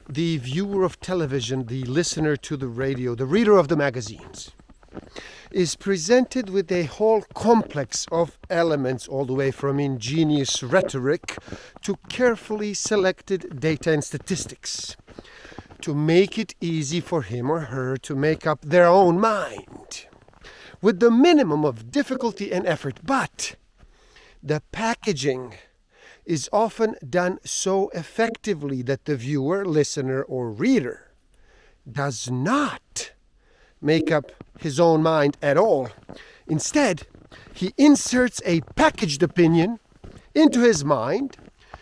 the viewer of television, the listener to the radio, the reader of the magazines, is presented with a whole complex of elements, all the way from ingenious rhetoric to carefully selected data and statistics, to make it easy for him or her to make up their own mind, with the minimum of difficulty and effort. But the packaging is often done so effectively that the viewer, listener, or reader does not make up his own mind at all. Instead, he inserts a packaged opinion into his mind,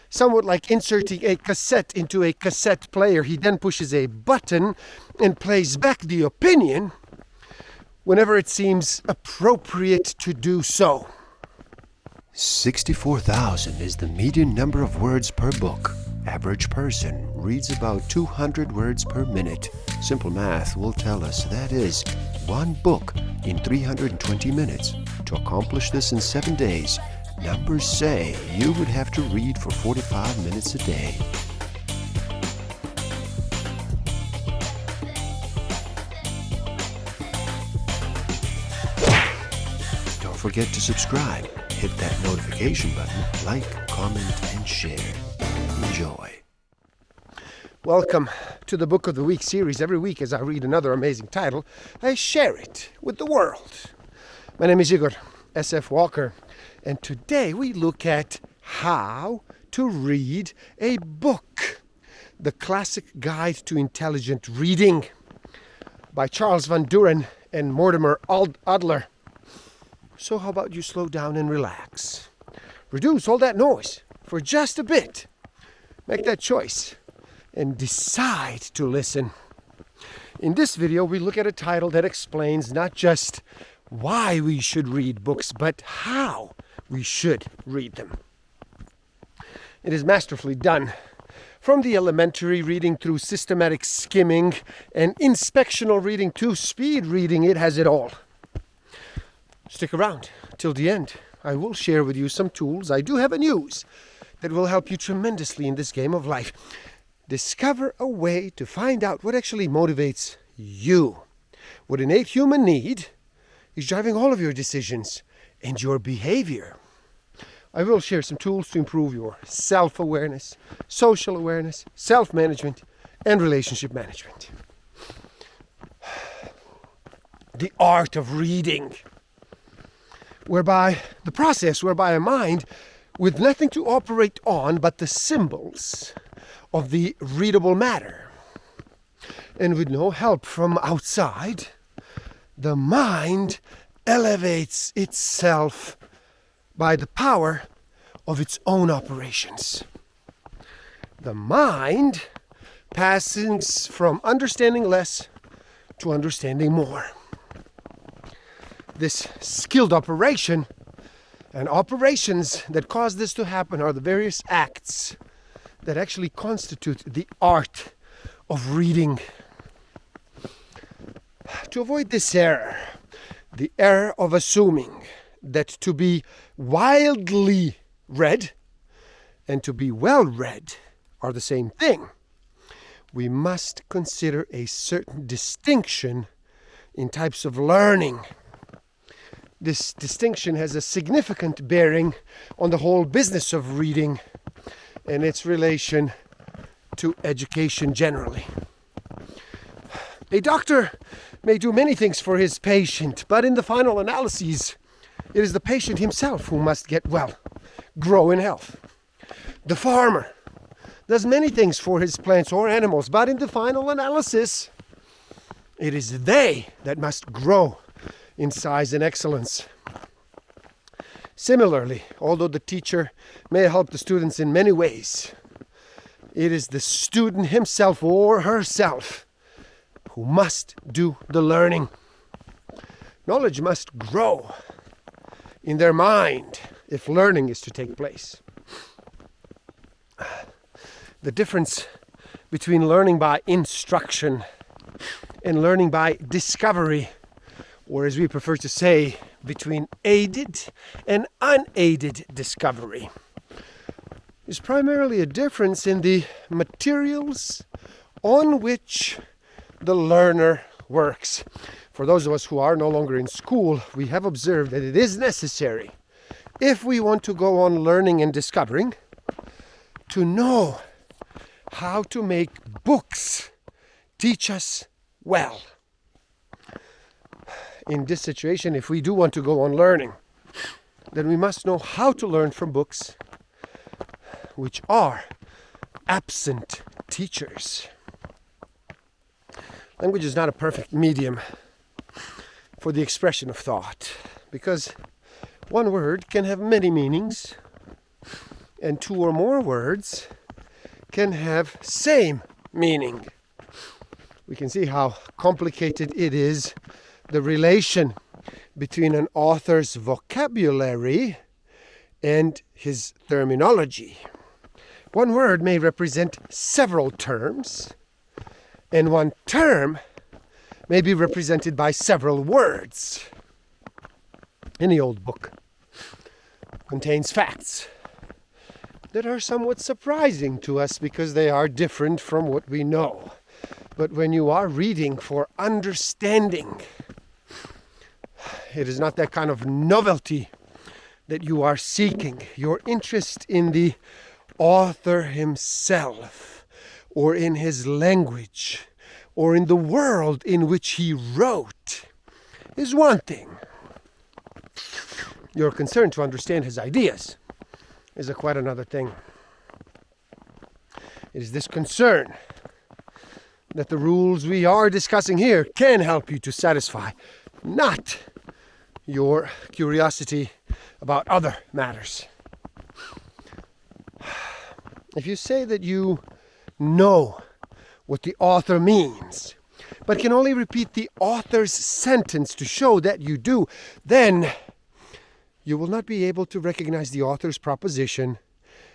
somewhat like inserting a cassette into a cassette player. He then pushes a button and plays back the opinion whenever it seems appropriate to do so. 64,000 is the median number of words per book. Average person reads about 200 words per minute. Simple math will tell us that is one book in 320 minutes. To accomplish this in 7 days, numbers say you would have to read for 45 minutes a day. Don't forget to subscribe. Hit that notification button, like, comment, and share. Enjoy. Welcome to the Book of the Week series. Every week as I read another amazing title, I share it with the world. My name is Igor S.F. Walker, and today we look at how to read a book. The Classic Guide to Intelligent Reading by Charles van Doren and Mortimer Adler. So how about you slow down and relax? Reduce all that noise for just a bit. Make that choice and decide to listen. In this video, we look at a title that explains not just why we should read books, but how we should read them. It is masterfully done. From the elementary reading through systematic skimming and inspectional reading to speed reading, it has it all. Stick around till the end. I will share with you some tools I do have and use that will help you tremendously in this game of life. Discover a way to find out what actually motivates you. What innate human need is driving all of your decisions and your behavior. I will share some tools to improve your self-awareness, social awareness, self-management, and relationship management. The art of reading. The process whereby a mind with nothing to operate on but the symbols of the readable matter, and with no help from outside, the mind elevates itself by the power of its own operations. The mind passes from understanding less to understanding more. This skilled operation and operations that cause this to happen are the various acts that actually constitute the art of reading. To avoid this error, the error of assuming that to be wildly read and to be well read are the same thing, we must consider a certain distinction in types of learning. This distinction has a significant bearing on the whole business of reading and its relation to education generally. A doctor may do many things for his patient, but in the final analyses, it is the patient himself who must get well, grow in health. The farmer does many things for his plants or animals, but in the final analysis, it is they that must grow in size and excellence. Similarly, although the teacher may help the students in many ways, it is the student himself or herself who must do the learning. Knowledge must grow in their mind if learning is to take place. The difference between learning by instruction and learning by discovery, or as we prefer to say, between aided and unaided discovery, is primarily a difference in the materials on which the learner works. For those of us who are no longer in school, we have observed that it is necessary, if we want to go on learning and discovering, to know how to make books teach us well. In this situation, if we do want to go on learning, then we must know how to learn from books which are absent teachers. Language is not a perfect medium for the expression of thought, because one word can have many meanings, and two or more words can have same meaning. We can see how complicated it is, the relation between an author's vocabulary and his terminology. One word may represent several terms, and one term may be represented by several words. Any old book contains facts that are somewhat surprising to us because they are different from what we know. But when you are reading for understanding, it is not that kind of novelty that you are seeking. Your interest in the author himself, or in his language, or in the world in which he wrote, is one thing. Your concern to understand his ideas is quite another thing. It is this concern that the rules we are discussing here can help you to satisfy, not your curiosity about other matters. If you say that you know what the author means, but can only repeat the author's sentence to show that you do, then you will not be able to recognize the author's proposition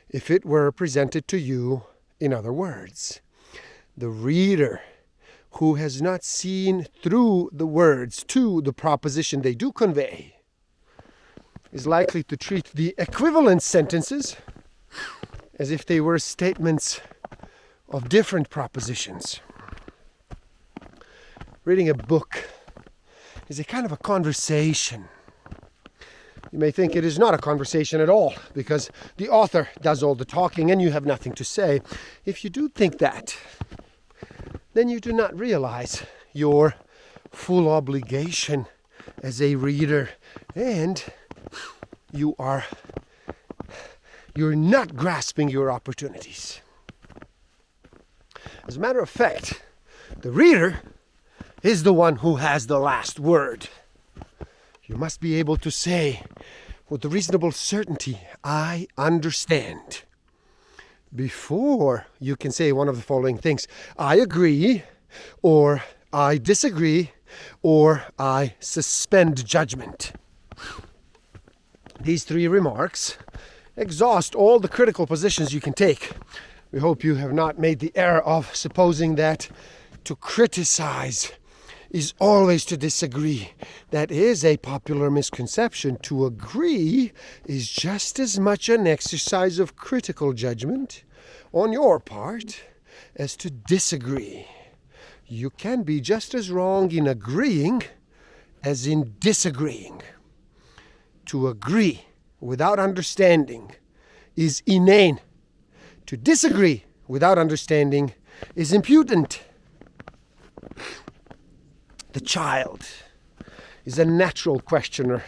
if it were presented to you in other words. The reader who has not seen through the words to the proposition they do convey is likely to treat the equivalent sentences as if they were statements of different propositions. Reading a book is a kind of a conversation. You may think it is not a conversation at all, because the author does all the talking and you have nothing to say. If you do think that, then you do not realize your full obligation as a reader, and you're not grasping your opportunities. As a matter of fact, the reader is the one who has the last word. You must be able to say with reasonable certainty, "I understand," before you can say one of the following things: "I agree," or "I disagree," or "I suspend judgment." These three remarks exhaust all the critical positions you can take. We hope you have not made the error of supposing that to criticize is always to disagree. That is a popular misconception. To agree is just as much an exercise of critical judgment on your part as to disagree. You can be just as wrong in agreeing as in disagreeing. To agree without understanding is inane. To disagree without understanding is impudent. The child is a natural questioner.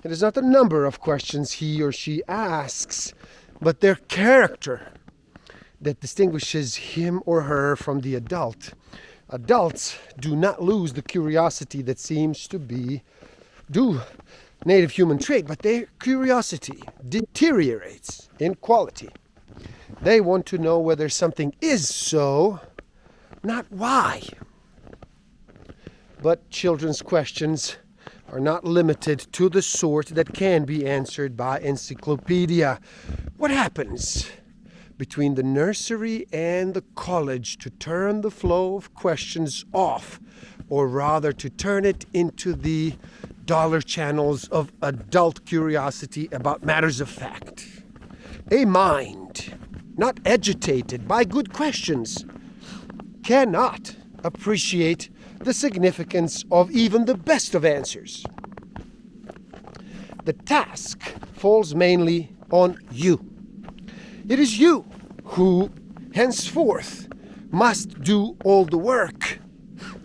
It is not the number of questions he or she asks, but their character that distinguishes him or her from the adult. Adults do not lose the curiosity that seems to be native human trait, but their curiosity deteriorates in quality. They want to know whether something is so, not why. But children's questions are not limited to the sort that can be answered by encyclopedia. What happens between the nursery and the college to turn the flow of questions off, or rather to turn it into the dollar channels of adult curiosity about matters of fact? A mind not agitated by good questions cannot appreciate the significance of even the best of answers. The task falls mainly on you. It is you who, henceforth, must do all the work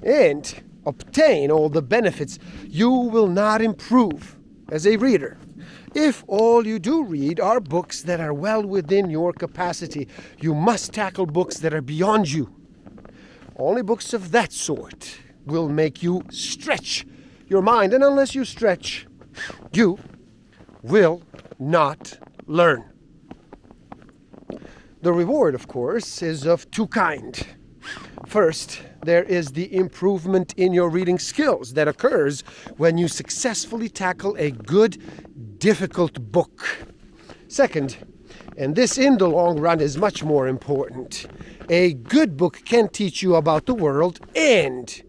and obtain all the benefits. You will not improve as a reader if all you do read are books that are well within your capacity. You must tackle books that are beyond you. Only books of that sort will make you stretch your mind, and unless you stretch, you will not learn. The reward, of course, is of two kinds. First, there is the improvement in your reading skills that occurs when you successfully tackle a good, difficult book. Second, and this in the long run is much more important, a good book can teach you about the world and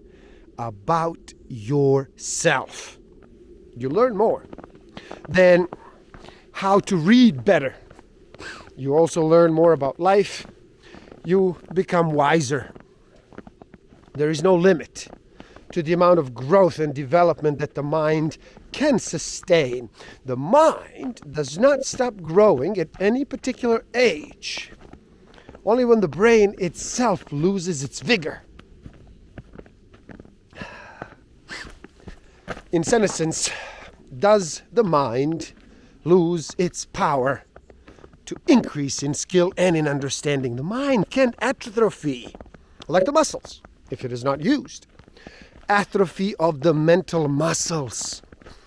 about yourself. You learn more than how to read better. You also learn more about life. You become wiser. There is no limit to the amount of growth and development that the mind can sustain. The mind does not stop growing at any particular age, only when the brain itself loses its vigor. In senescence, does the mind lose its power to increase in skill and in understanding? The mind can atrophy, like the muscles, if it is not used. Atrophy of the mental muscles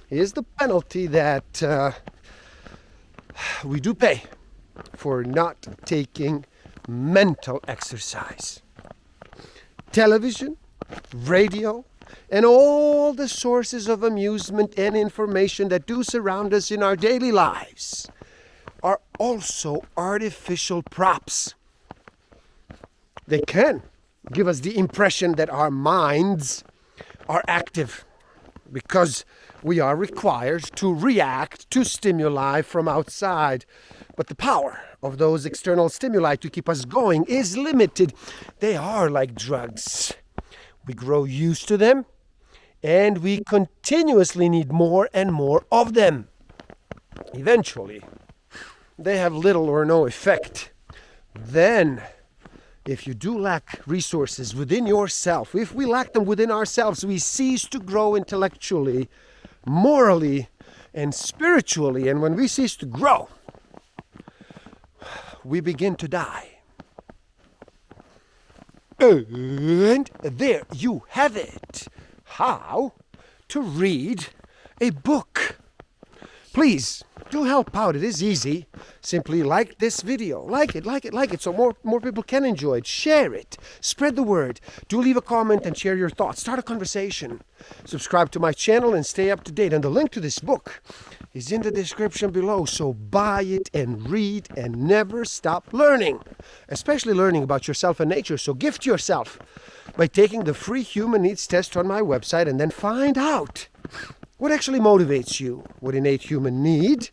is the penalty that we do pay for not taking mental exercise. Television, radio, and all the sources of amusement and information that do surround us in our daily lives are also artificial props. They can give us the impression that our minds are active because we are required to react to stimuli from outside. But the power of those external stimuli to keep us going is limited. They are like drugs. We grow used to them, and we continuously need more and more of them. Eventually, they have little or no effect. Then, if you do lack resources within yourself, if we lack them within ourselves, we cease to grow intellectually, morally, and spiritually. And when we cease to grow, we begin to die. And there you have it. How to read a book. Please do help out. It is easy. Simply like this video. Like it, so more people can enjoy it. Share it. Spread the word. Do leave a comment and share your thoughts. Start a conversation. Subscribe to my channel and stay up to date. And the link to this book is in the description below. So buy it and read and never stop learning. Especially learning about yourself and nature. So gift yourself by taking the free human needs test on my website and then find out what actually motivates you. What innate human need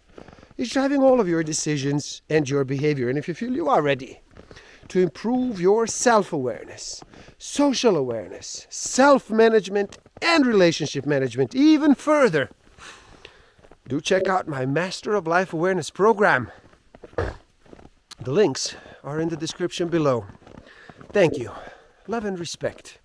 is driving all of your decisions and your behavior. And if you feel you are ready to improve your self-awareness, social awareness, self-management, and relationship management even further, do check out my Master of Life Awareness program. The links are in the description below. Thank you. Love and respect.